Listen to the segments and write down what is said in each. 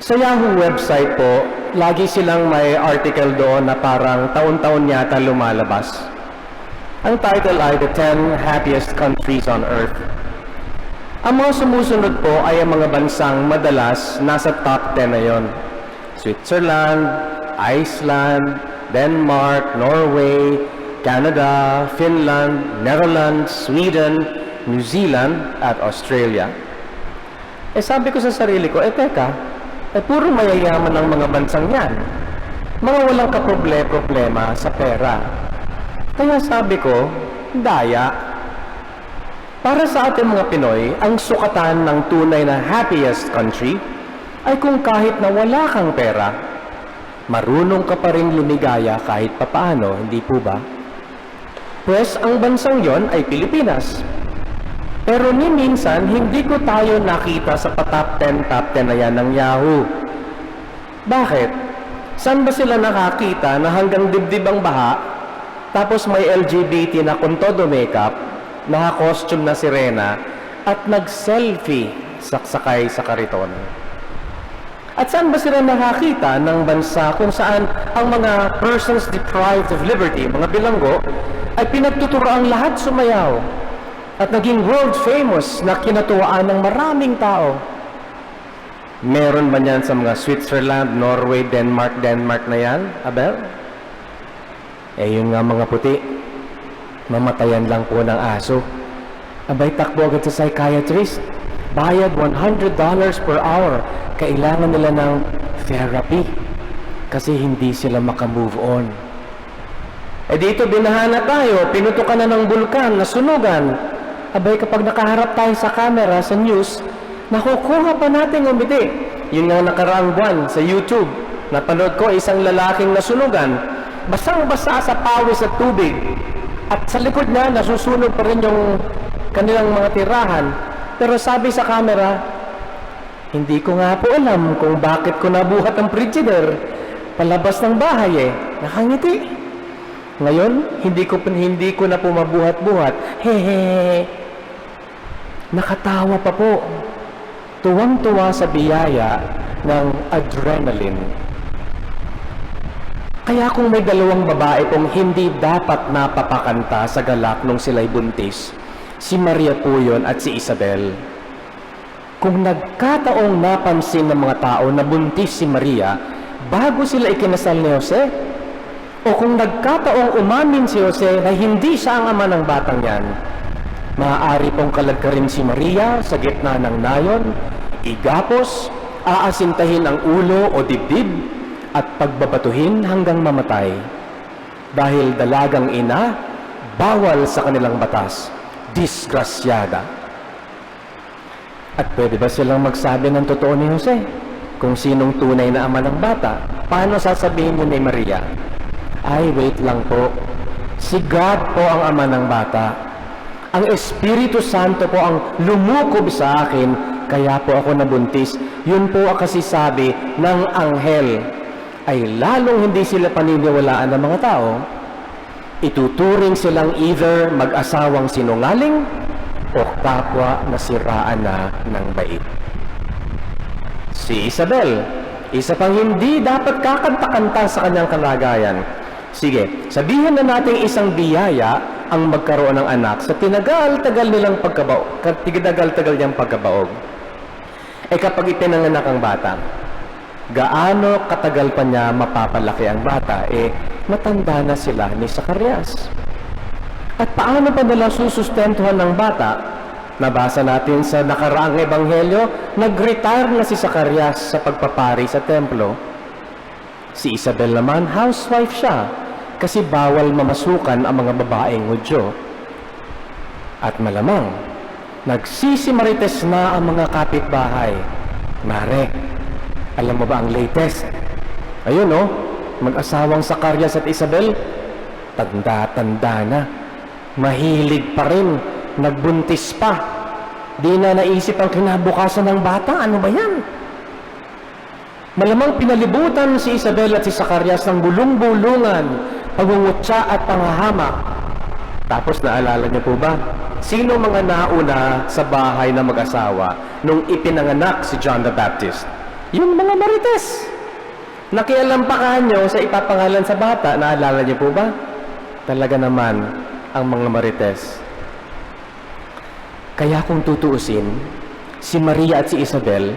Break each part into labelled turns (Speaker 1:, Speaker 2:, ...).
Speaker 1: Sa Yahoo website po, lagi silang may article doon na parang taon-taon yata lumalabas. Ang title ay The 10 Happiest Countries on Earth. Ang mga sumusunod po ay ang mga bansang madalas nasa top 10 na yon. Switzerland, Iceland, Denmark, Norway, Canada, Finland, Netherlands, Sweden, New Zealand, at Australia. Sabi ko sa sarili ko, teka, puro mayayaman ang mga bansang yan. Mga walang kaproblema sa pera. Kaya sabi ko, daya. Para sa ating mga Pinoy, ang sukatan ng tunay na happiest country ay kung kahit na wala kang pera, marunong ka pa rin lumigaya kahit papaano, hindi po ba? Pues ang bansang yon ay Pilipinas. Pero ni minsan, hindi ko tayo nakita sa top 10 na yan ng Yahoo. Bakit? Saan ba sila nakakita na hanggang dibdib ang baha, tapos may LGBT na con todo makeup, naka-costume na sirena, at nag-selfie sakay sa kariton? At saan ba sila nakakita ng bansa kung saan ang mga persons deprived of liberty, mga bilanggo, ay pinagtuturoang lahat sumayaw at naging world famous na kinatuwaan ng maraming tao? Meron ba niyan sa mga Switzerland, Norway, Denmark na yan, Abel? Yun nga mga puti, mamatayan lang po ng aso. Abay, takbo agad sa psychiatrist. Bayad $100 per hour. Kailangan nila ng therapy kasi hindi sila makamove on. Dito binahana tayo, pinutukan na ng bulkan, nasunugan. Abay, kapag nakaharap tayo sa camera, sa news, nakukuha pa natin umiti. Yun nga nakaraang buwan sa YouTube. Napanood ko isang lalaking nasunugan, basang-basa sa pawis at tubig. At sa likod niya, nasusunog pa rin yung kanilang mga tirahan. Pero sabi sa camera, hindi ko nga po alam kung bakit ko nabuhat ang frigider palabas ng bahay Nakangiti. Ngayon, hindi ko na po mabuhat-buhat. Hehe. Nakatawa pa po. Tuwang-tuwa sa biyaya ng adrenaline. Kaya kung may dalawang babae pong hindi dapat napapakanta sa galak nung sila'y buntis, si Maria po yun at si Isabel. Kung nagkataong napansin ng mga tao na buntis si Maria bago sila ikinasal ni Jose, o kung nagkataong umamin si Jose na hindi siya ang ama ng batang yan, maaari pong kalagkarin si Maria sa gitna ng nayon, igapos, aasintahin ang ulo o dibdib, at pagbabatuhin hanggang mamatay. Dahil dalagang ina, bawal sa kanilang batas. Disgrasyada. At pwede ba silang magsabi ng totoo ni Jose? Kung sinong tunay na ama ng bata, paano sasabihin niyo ni Maria? Ay, wait lang po. Si God po ang ama ng bata. Ang Espiritu Santo po ang lumukob sa akin, kaya po ako nabuntis. Yun po ang kasisabi ng anghel. Ay lalong hindi sila paniniwalaan ng mga tao. Ituturing silang either mag-asawang sinungaling o kapwa na siraan na ng bait. Si Isabel, isa pang hindi dapat kakanta-kanta sa kanyang kalagayan. Sige, sabihin na natin isang biyaya ang magkaroon ng anak sa tinagal-tagal niyang pagkabaog. Kapag ipinanganak ang bata, gaano katagal pa niya mapapalaki ang bata? Matanda na sila ni Zacarias. At paano pa nila susustentuhan ng bata? Nabasa natin sa nakaraang ebanghelyo, nag-retire na si Zacarias sa pagpapari sa templo. Si Isabel naman, housewife siya, kasi bawal mamasukan ang mga babaeng Hudyo. At malamang, nagsisimarites na ang mga kapitbahay. Mare, alam mo ba ang latest? Ayun mag-asawang Zacarias at Isabel, tanda-tanda na. Mahilig pa rin, nagbuntis pa. Di na naisip ang kinabukasan ng bata. Ano ba yan? Malamang pinalibutan si Isabel at si Zacarias ng bulong-bulungan, pangungutya at pangahamak. Tapos naalala niyo po ba? Sino mga nauna sa bahay na mag-asawa nung ipinanganak si John the Baptist? Yung mga marites. Nakialampakan nyo sa ipapangalan sa bata, naalala niyo po ba? Talaga naman ang mga marites. Kaya kung tutuusin, si Maria at si Isabel,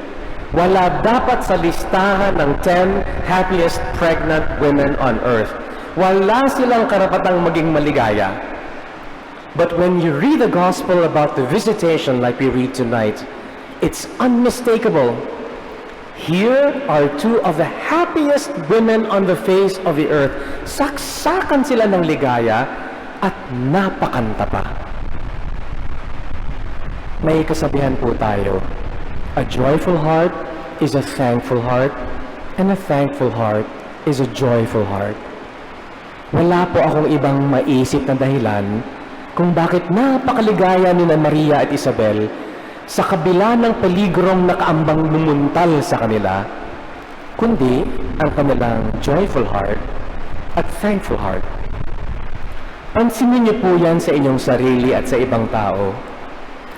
Speaker 1: wala dapat sa listahan ng 10 happiest pregnant women on earth. Wala silang karapatang maging maligaya. But when you read the gospel about the visitation like we read tonight, it's unmistakable. Here are two of the happiest women on the face of the earth. Saksakan sila ng ligaya at napakanta pa. May kasabihan po tayo, a joyful heart is a thankful heart, and a thankful heart is a joyful heart. Wala po akong ibang maisip na dahilan kung bakit napakaligaya ni Maria at Isabel sa kabila ng peligrong nakaambang lumuntal sa kanila, kundi ang kanilang joyful heart at thankful heart. Pansinin niyo po yan sa inyong sarili at sa ibang tao.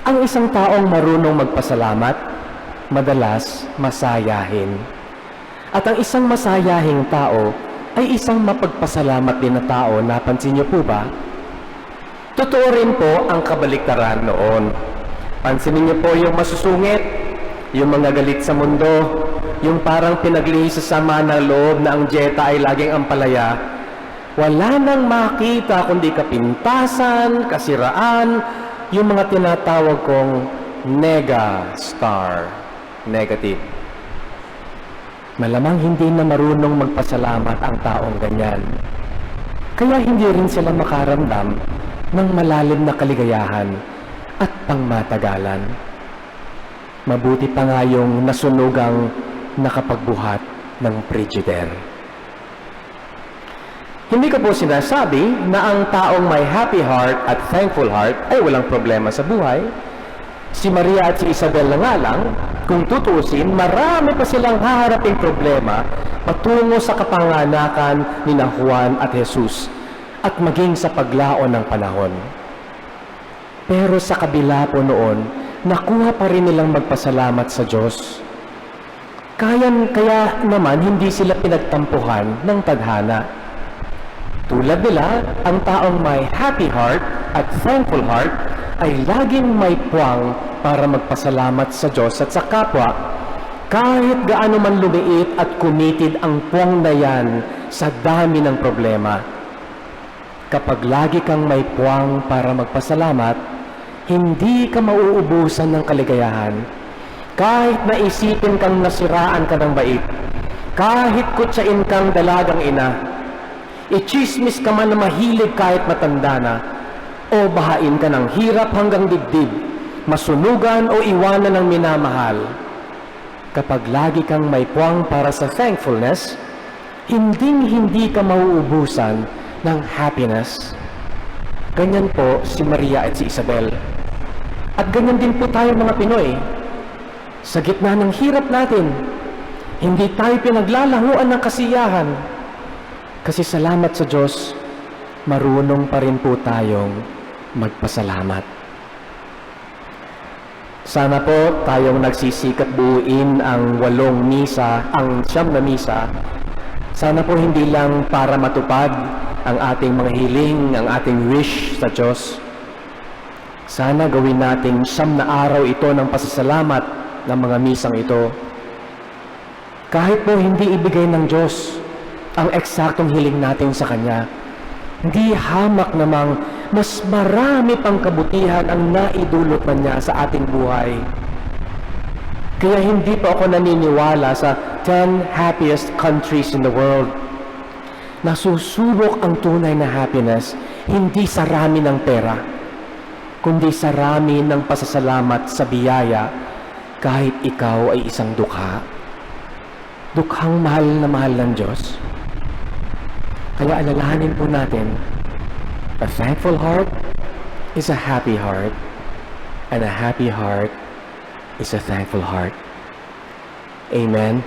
Speaker 1: Ang isang taong marunong magpasalamat, madalas masayahin. At ang isang masayahing tao ay isang mapagpasalamat din na tao. Napansin niyo po ba? Totoo rin po ang kabaliktaran noon. Pansinin niyo po yung masusungit, yung mga galit sa mundo, yung parang pinaglihis sa sama ng loob na ang dieta ay laging ampalaya. Wala nang makita kundi kapintasan, kasiraan, yung mga tinatawag kong nega-star, negative. Malamang hindi na marunong magpasalamat ang taong ganyan. Kaya hindi rin sila makaramdam ng malalim na kaligayahan at pangmatagalan. Mabuti pa nga yung nasunugang nakapagbuhat ng Frigidaire. Hindi ko po sinasabi na ang taong may happy heart at thankful heart ay walang problema sa buhay. Si Maria at si Isabel na nga lang, kung tutusin, marami pa silang haharaping problema patungo sa kapanganakan ni Juan at Jesus at maging sa paglaon ng panahon. Pero sa kabila po noon, nakuha pa rin nilang magpasalamat sa Diyos. Kaya naman hindi sila pinagtampuhan ng tadhana. Tulad nila, ang taong may happy heart at thankful heart ay laging may puwang para magpasalamat sa Diyos at sa kapwa, kahit gaano man lumiit at kumitid ang puwang na yan sa dami ng problema. Kapag lagi kang may puwang para magpasalamat, hindi ka mauubusan ng kaligayahan. Kahit naisipin kang nasiraan ka ng bait, kahit kutsain kang dalagang ina, ichismis ka man na mahilig kahit matanda na, o bahain ka ng hirap hanggang dibdib, masunugan o iwanan ng minamahal. Kapag lagi kang may puwang para sa thankfulness, hindi ka mauubusan ng happiness. Ganyan po si Maria at si Isabel. At ganyan din po tayo mga Pinoy. Sa gitna ng hirap natin, hindi tayo pinaglalahuan ng kasiyahan. Kasi salamat sa Diyos, marunong pa rin po tayong magpasalamat. Sana po tayong nagsisikap buuin ang 8 misa, ang 9 na misa. Sana po hindi lang para matupad ang ating mga hiling, ang ating wish sa Diyos. Sana gawin nating 9 na araw ito ng pasasalamat ng mga misang ito. Kahit po hindi ibigay ng Diyos ang eksaktong hiling natin sa Kanya, hindi hamak namang mas marami pang kabutihan ang naidulot man niya sa ating buhay. Kaya hindi pa ako naniniwala sa 10 happiest countries in the world. Nasusubok ang tunay na happiness hindi sa rami ng pera, kundi sa rami ng pasasalamat sa biyaya kahit ikaw ay isang dukha. Dukhang mahal na mahal ng Diyos. Kaya alalahanin po natin, a thankful heart is a happy heart, and a happy heart is a thankful heart. Amen.